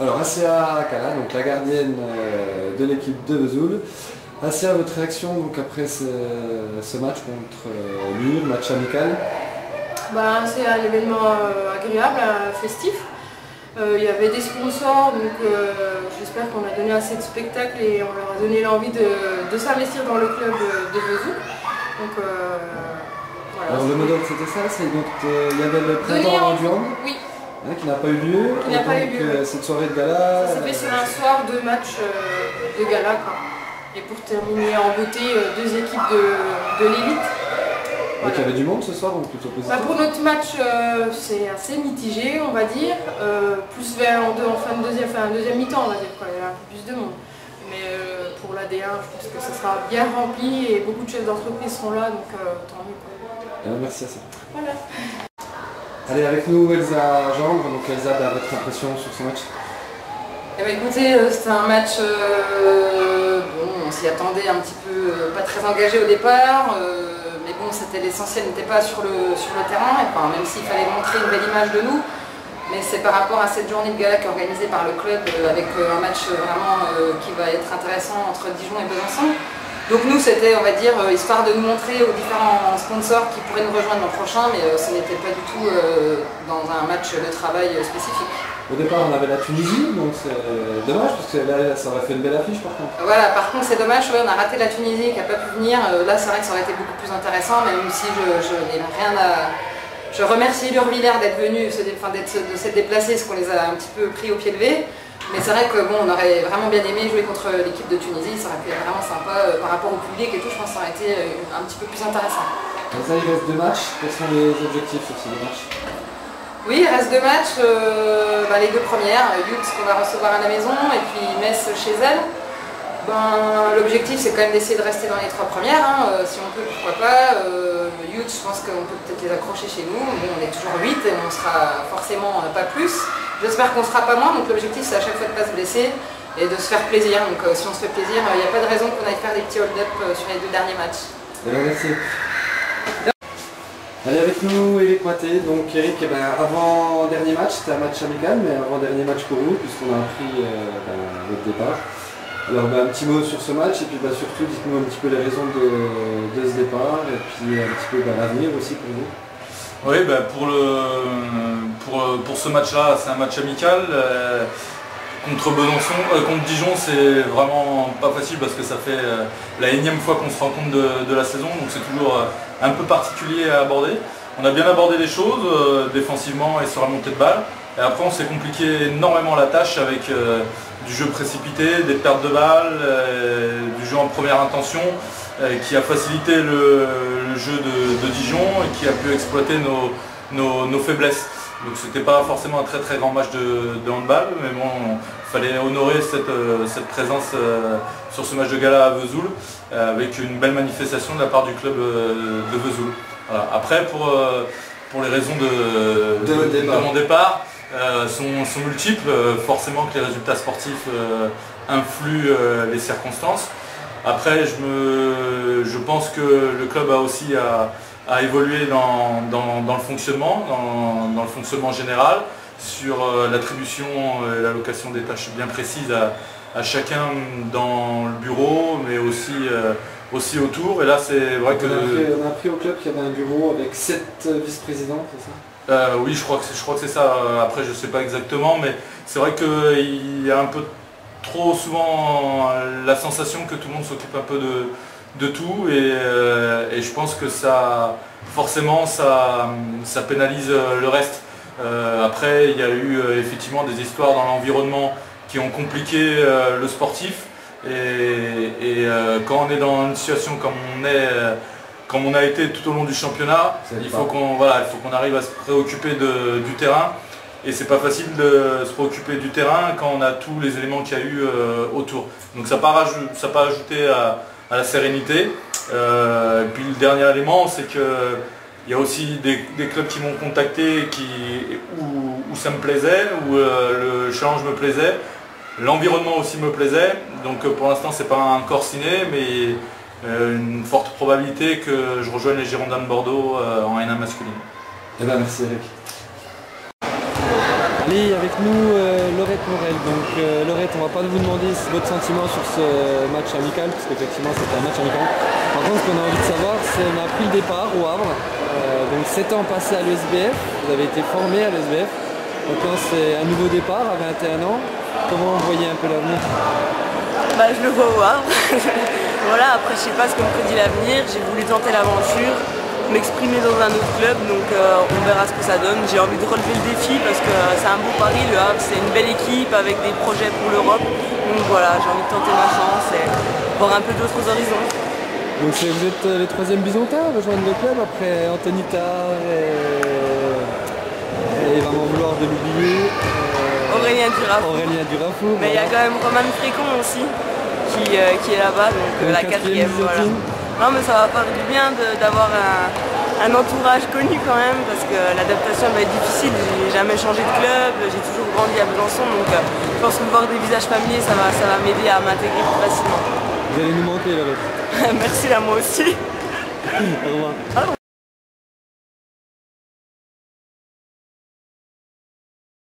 Alors Assia Kala, donc la gardienne de l'équipe de Vesoul. Assia, votre réaction donc, après ce match contre Lille, match amical? C'est un événement agréable, festif. Il y avait des sponsors, donc j'espère qu'on a donné assez de spectacles et on leur a donné l'envie de s'investir dans le club de Vesoul. Donc voilà. Alors le mot d'ordre c'était ça, c'est donc il y avait le printemps du hand, oui. Qui n'a pas eu lieu. Qui n'a pas eu lieu. Cette soirée de gala. Ça s'est fait sur un soir de match de gala, quoi. Et pour terminer en beauté, deux équipes de l'élite. Donc il y avait du monde ce soir, donc plutôt positif. Pour notre match, c'est assez mitigé, on va dire. Plus en fin de deuxième mi-temps, on va dire, quoi. Il y a un peu plus de monde. Mais pour la D1, je pense que ça sera bien rempli et beaucoup de chefs d'entreprise seront là, donc tant mieux, quoi. Merci à ça. Voilà. Allez, avec nous Elsa Gendre. Donc Elsa, votre impression sur ce match? Écoutez, c'était un match, on s'y attendait un petit peu, pas très engagé au départ, mais bon, l'essentiel n'était pas sur le terrain, même s'il fallait montrer une belle image de nous, mais c'est par rapport à cette journée de gala qui est organisée par le club, avec un match vraiment qui va être intéressant entre Dijon et Besançon. Donc nous, c'était, on va dire, histoire de nous montrer aux différents sponsors qui pourraient nous rejoindre l'an prochain, mais ce n'était pas du tout dans un match de travail spécifique. Au départ, on avait la Tunisie, donc c'est dommage, parce que là, ça aurait fait une belle affiche par contre. Voilà, par contre, c'est dommage, on a raté la Tunisie qui n'a pas pu venir. Là, c'est vrai que ça aurait été beaucoup plus intéressant, même si je n'ai rien à... Je remercie l'Urvillers d'être venu, de s'être déplacé, parce qu'on les a un petit peu pris au pied levé. Mais c'est vrai que bon, on aurait vraiment bien aimé jouer contre l'équipe de Tunisie, ça aurait pu être vraiment sympa par rapport au public et tout, je pense que ça aurait été un petit peu plus intéressant. Donc ça, il reste 2 matchs, quels sont les objectifs sur ces 2 matchs? Oui, il reste 2 matchs, les 2 premières, Youth qu'on va recevoir à la maison et puis Metz chez elle. L'objectif c'est quand même d'essayer de rester dans les 3 premières, si on peut, pourquoi pas. Youth, je pense qu'on peut peut-être les accrocher chez nous, bon, on est toujours 8 et on sera forcément pas plus. J'espère qu'on ne sera pas moins, donc l'objectif c'est à chaque fois de ne pas se blesser et de se faire plaisir. Donc si on se fait plaisir, il n'y a pas de raison qu'on aille faire des petits hold-up sur les 2 derniers matchs. Merci. Allez, avec nous Eric Maté. Donc Eric, avant-dernier match, c'était un match amical, mais avant-dernier match pour vous, puisqu'on a appris votre départ. Alors un petit mot sur ce match, et puis surtout dites-nous un petit peu les raisons de ce départ, et puis un petit peu l'avenir aussi pour vous. Oui, pour ce match-là, c'est un match amical. Contre Dijon, c'est vraiment pas facile parce que ça fait la énième fois qu'on se rend compte de la saison, donc c'est toujours un peu particulier à aborder. On a bien abordé les choses, défensivement et sur la montée de balle. Et après, on s'est compliqué énormément la tâche avec du jeu précipité, des pertes de balles, du jeu en première intention, qui a facilité le jeu de Dijon et qui a pu exploiter nos faiblesses. Donc c'était pas forcément un très très grand match de handball, mais bon, il fallait honorer cette présence sur ce match de gala à Vesoul, avec une belle manifestation de la part du club de Vesoul. Voilà. Après, pour les raisons de mon départ, sont multiples. Forcément que les résultats sportifs influent les circonstances. Après, je pense que le club a aussi à évoluer dans le fonctionnement, dans le fonctionnement général, sur l'attribution et l'allocation des tâches bien précises à chacun dans le bureau, mais aussi autour. Et là, c'est vrai que... On a appris au club qu'il y avait un bureau avec 7 vice-présidents, c'est ça? Oui, je crois que c'est ça. Après, je ne sais pas exactement, mais c'est vrai qu'il y a un peu trop souvent la sensation que tout le monde s'occupe un peu de tout, et je pense que forcément ça pénalise le reste. Après, il y a eu effectivement des histoires dans l'environnement qui ont compliqué le sportif, et quand on est dans une situation comme on a été tout au long du championnat, il faut qu'on arrive à se préoccuper du terrain. Et c'est pas facile de se préoccuper du terrain quand on a tous les éléments qu'il y a eu autour. Donc ça n'a pas ajouté à la sérénité. Et puis le dernier élément, c'est qu'il y a aussi des clubs qui m'ont contacté où ça me plaisait, où le challenge me plaisait, l'environnement aussi me plaisait. Donc pour l'instant c'est pas encore signé, mais une forte probabilité que je rejoigne les Girondins de Bordeaux en N1 masculine. Merci Eric. Et avec nous Laurette Morel. Donc Laurette, on va pas vous demander votre sentiment sur ce match amical, parce qu'effectivement c'était un match amical. Par contre, ce qu'on a envie de savoir, c'est on a pris le départ au Havre. Donc 7 ans passés à l'USBF, vous avez été formé à l'USBF. Donc là c'est un nouveau départ à 21 ans. Comment vous voyez un peu l'avenir? Bah, je le vois au Havre. Voilà, après je sais pas ce que me prédit l'avenir, j'ai voulu tenter l'aventure, m'exprimer dans un autre club, donc on verra ce que ça donne. J'ai envie de relever le défi parce que c'est un beau pari, le Havre, c'est une belle équipe avec des projets pour l'Europe. Donc voilà, j'ai envie de tenter ma chance et voir un peu d'autres horizons. Donc vous êtes les 3e Byzantins à rejoindre le club après Antonita et il va m'en vouloir de l'oublier. Aurélien Durafour. Mais il y a quand même Roman Frécon aussi qui est là-bas, donc la 4e. Voilà. Non mais ça va faire du bien d'avoir un entourage connu quand même, parce que l'adaptation va être difficile. J'ai jamais changé de club, j'ai toujours grandi à Besançon, donc je pense que voir des visages familiers ça va m'aider à m'intégrer plus facilement. Vous allez nous manquer, Laurette. Merci à moi aussi. Au revoir.